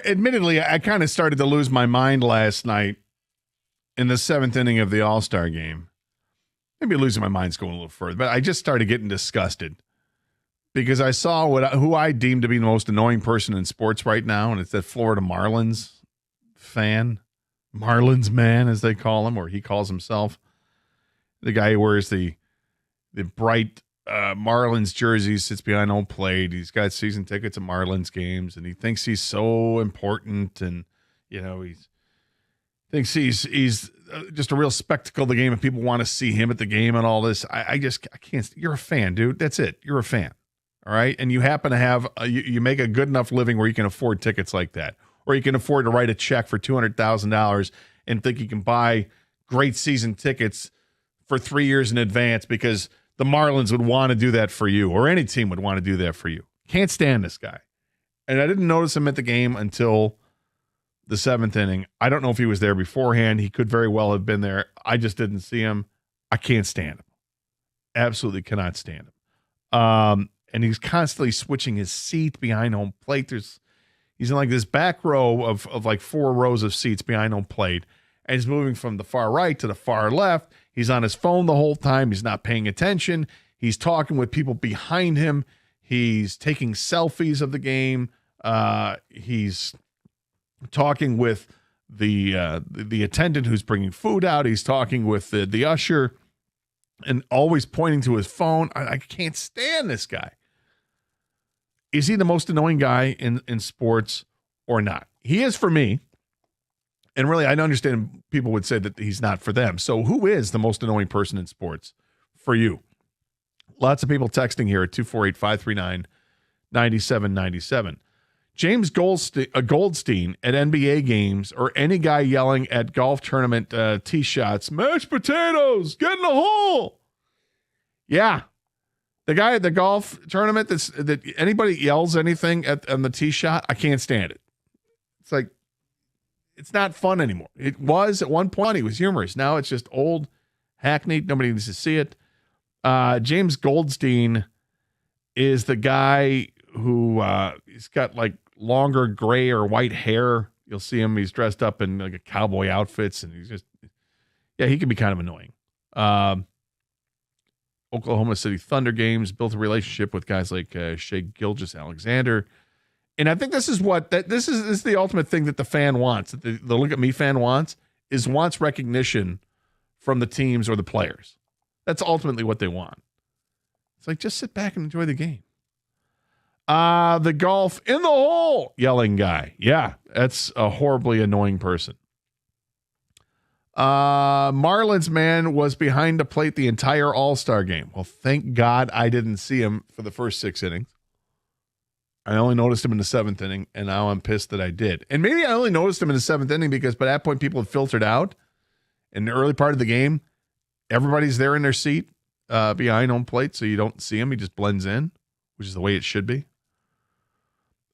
Admittedly, I kind of started to lose my mind last night in the seventh inning of the All-Star game. Maybe losing my mind's going a little further, but I just started getting disgusted because I saw who I deem to be the most annoying person in sports right now, and it's that Florida Marlins fan, Marlins Man, as they call him, or he calls himself. The guy who wears the bright Marlins jersey, sits behind home plate. He's got season tickets at Marlins games, and he thinks he's so important, and he thinks he's just a real spectacle of the game, and people want to see him at the game and all this. I can't. You're a fan, dude. That's it. You're a fan, all right? And you happen to have you make a good enough living where you can afford tickets like that, or you can afford to write a check for $200,000 and think you can buy great season tickets for 3 years in advance because the Marlins would want to do that for you, or any team would want to do that for you. Can't stand this guy. And I didn't notice him at the game until the seventh inning. I don't know if he was there beforehand. He could very well have been there. I just didn't see him. I can't stand him. Absolutely cannot stand him. And he's constantly switching his seat behind home plate. He's in like this back row of like 4 rows of seats behind home plate. And he's moving from the far right to the far left. He's on his phone the whole time. He's not paying attention. He's talking with people behind him. He's taking selfies of the game. He's talking with the attendant who's bringing food out. He's talking with the usher and always pointing to his phone. I can't stand this guy. Is he the most annoying guy in sports or not? He is for me. And really, I understand people would say that he's not for them. So who is the most annoying person in sports for you? Lots of people texting here at 248-539-9797. James Goldstein at NBA games, or any guy yelling at golf tournament tee shots, mashed potatoes, get in the hole. Yeah. The guy at the golf tournament that anybody yells anything on the tee shot, I can't stand it. It's like, it's not fun anymore. It was at one point. He was humorous. Now it's just old, hackneyed. Nobody needs to see it. James Goldstein is the guy who he's got like longer gray or white hair. You'll see him. He's dressed up in like a cowboy outfits, and he's just, he can be kind of annoying. Oklahoma City Thunder games, built a relationship with guys like Shea Gilgeous-Alexander. And I think this is this is the ultimate thing that the fan wants, that the Look at Me fan wants recognition from the teams or the players. That's ultimately what they want. It's like, just sit back and enjoy the game. The golf in the hole yelling guy. Yeah, that's a horribly annoying person. Marlins Man was behind the plate the entire All-Star game. Well, thank God I didn't see him for the first 6 innings. I only noticed him in the 7th inning, and now I'm pissed that I did. And maybe I only noticed him in the 7th inning because by that point people had filtered out. In the early part of the game, everybody's there in their seat behind home plate, so you don't see him. He just blends in, which is the way it should be.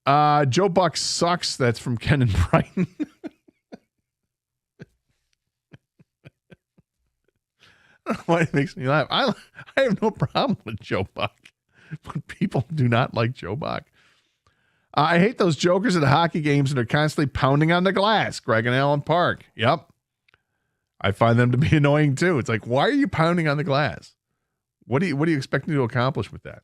Joe Buck sucks. That's from Ken and Brighton. I don't know why it makes me laugh. I have no problem with Joe Buck, but people do not like Joe Buck. I hate those jokers at hockey games that are constantly pounding on the glass. Greg and Allen Park. Yep. I find them to be annoying too. It's like, why are you pounding on the glass? What do you expect to accomplish with that?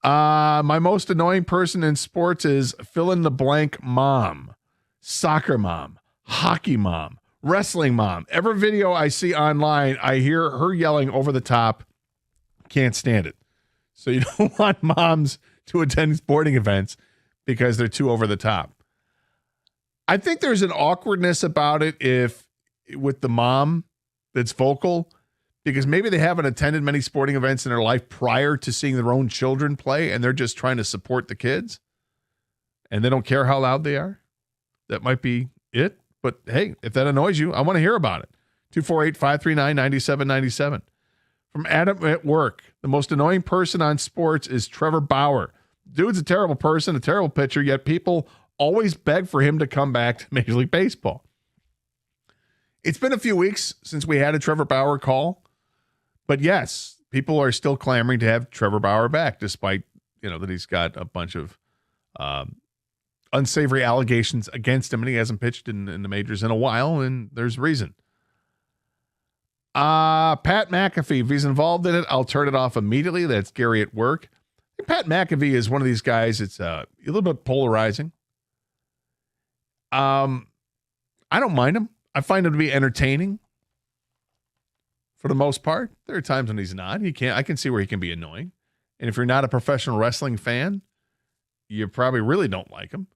My most annoying person in sports is fill in the blank mom, soccer mom, hockey mom, wrestling mom. Every video I see online, I hear her yelling over the top. Can't stand it. So you don't want moms to attend sporting events because they're too over the top. I think there's an awkwardness about it with the mom that's vocal, because maybe they haven't attended many sporting events in their life prior to seeing their own children play, and they're just trying to support the kids, and they don't care how loud they are. That might be it. But hey, if that annoys you, I want to hear about it. 248-539-9797. From Adam at work, the most annoying person on sports is Trevor Bauer. Dude's a terrible person, a terrible pitcher, yet people always beg for him to come back to Major League Baseball. It's been a few weeks since we had a Trevor Bauer call, but yes, people are still clamoring to have Trevor Bauer back, despite that he's got a bunch of unsavory allegations against him, and he hasn't pitched in the majors in a while, and there's reason. Pat McAfee, if he's involved in it, I'll turn it off immediately. That's Gary at work. And Pat McAfee is one of these guys. It's a little bit polarizing. I don't mind him. I find him to be entertaining for the most part. There are times when he's not. I can see where he can be annoying. And if you're not a professional wrestling fan, you probably really don't like him.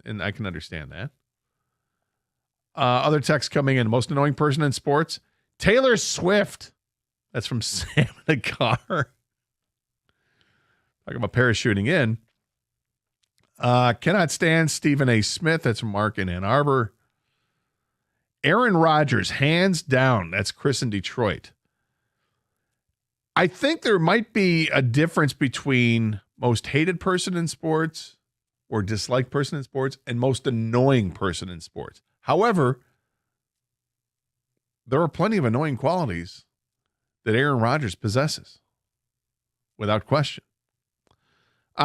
And I can understand that. Other texts coming in. Most annoying person in sports, Taylor Swift. That's from Sam in the car. Talking about parachuting in. Cannot stand Stephen A. Smith. That's from Mark in Ann Arbor. Aaron Rodgers, hands down. That's Chris in Detroit. I think there might be a difference between most hated person in sports or disliked person in sports and most annoying person in sports. However, there are plenty of annoying qualities that Aaron Rodgers possesses, without question.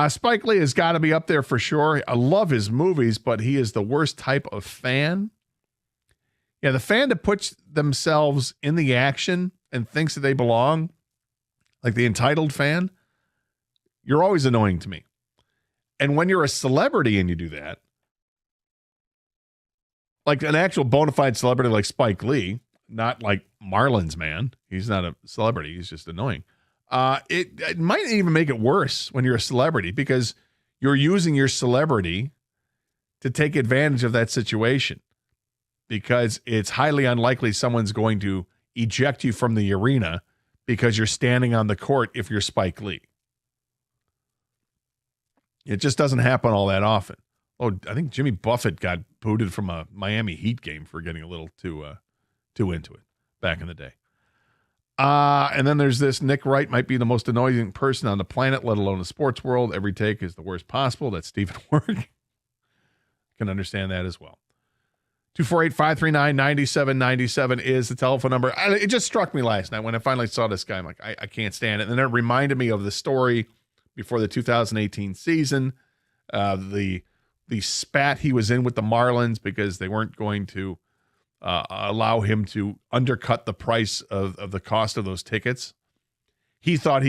Spike Lee has got to be up there for sure. I love his movies, but he is the worst type of fan. Yeah, the fan that puts themselves in the action and thinks that they belong, like the entitled fan, you're always annoying to me. And when you're a celebrity and you do that, like an actual bona fide celebrity like Spike Lee, not like Marlins Man. He's not a celebrity. He's just annoying. It might even make it worse when you're a celebrity because you're using your celebrity to take advantage of that situation because it's highly unlikely someone's going to eject you from the arena because you're standing on the court if you're Spike Lee. It just doesn't happen all that often. Oh, I think Jimmy Buffett got booted from a Miami Heat game for getting a little too into it back in the day. And then there's this Nick Wright might be the most annoying person on the planet, let alone the sports world. Every take is the worst possible. That's Stephen Work. Can understand that as well. 248-539-9797 is the telephone number. It just struck me last night when I finally saw this guy. I'm like, I can't stand it. And then it reminded me of the story before the 2018 season, the spat he was in with the Marlins because they weren't going to allow him to undercut the price of the cost of those tickets. He thought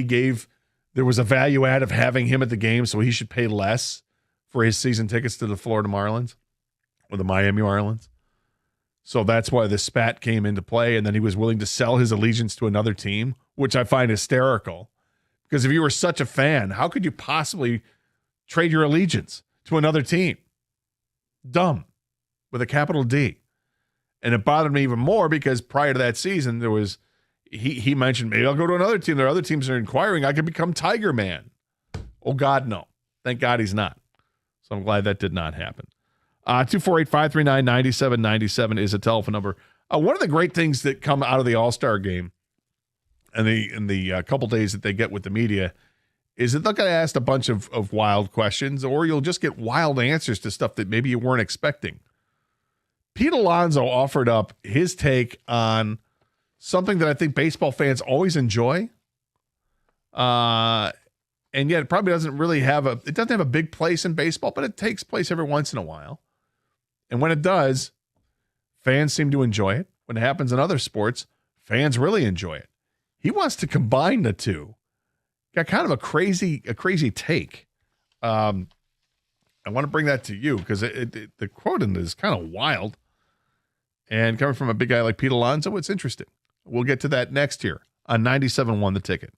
there was a value add of having him at the game, so he should pay less for his season tickets to the Florida Marlins or the Miami Marlins. So that's why the spat came into play, and then he was willing to sell his allegiance to another team, which I find hysterical. Because if you were such a fan, how could you possibly trade your allegiance to another team? Dumb, with a capital D. And it bothered me even more because prior to that season, there was he mentioned, maybe I'll go to another team. There are other teams that are inquiring. I could become Tiger Man. Oh, God, no. Thank God he's not. So I'm glad that did not happen. 248-539-9797 is a telephone number. One of the great things that come out of the All-Star game and the couple days that they get with the media is that they're going to ask a bunch of wild questions, or you'll just get wild answers to stuff that maybe you weren't expecting. Pete Alonso offered up his take on something that I think baseball fans always enjoy. And yet it probably doesn't have a big place in baseball, but it takes place every once in a while. And when it does, fans seem to enjoy it. When it happens in other sports, fans really enjoy it. He wants to combine the two. Got kind of a crazy take. I want to bring that to you because the quote in it is kind of wild. And coming from a big guy like Pete Alonso, it's interesting. We'll get to that next year on 97.1 The Ticket.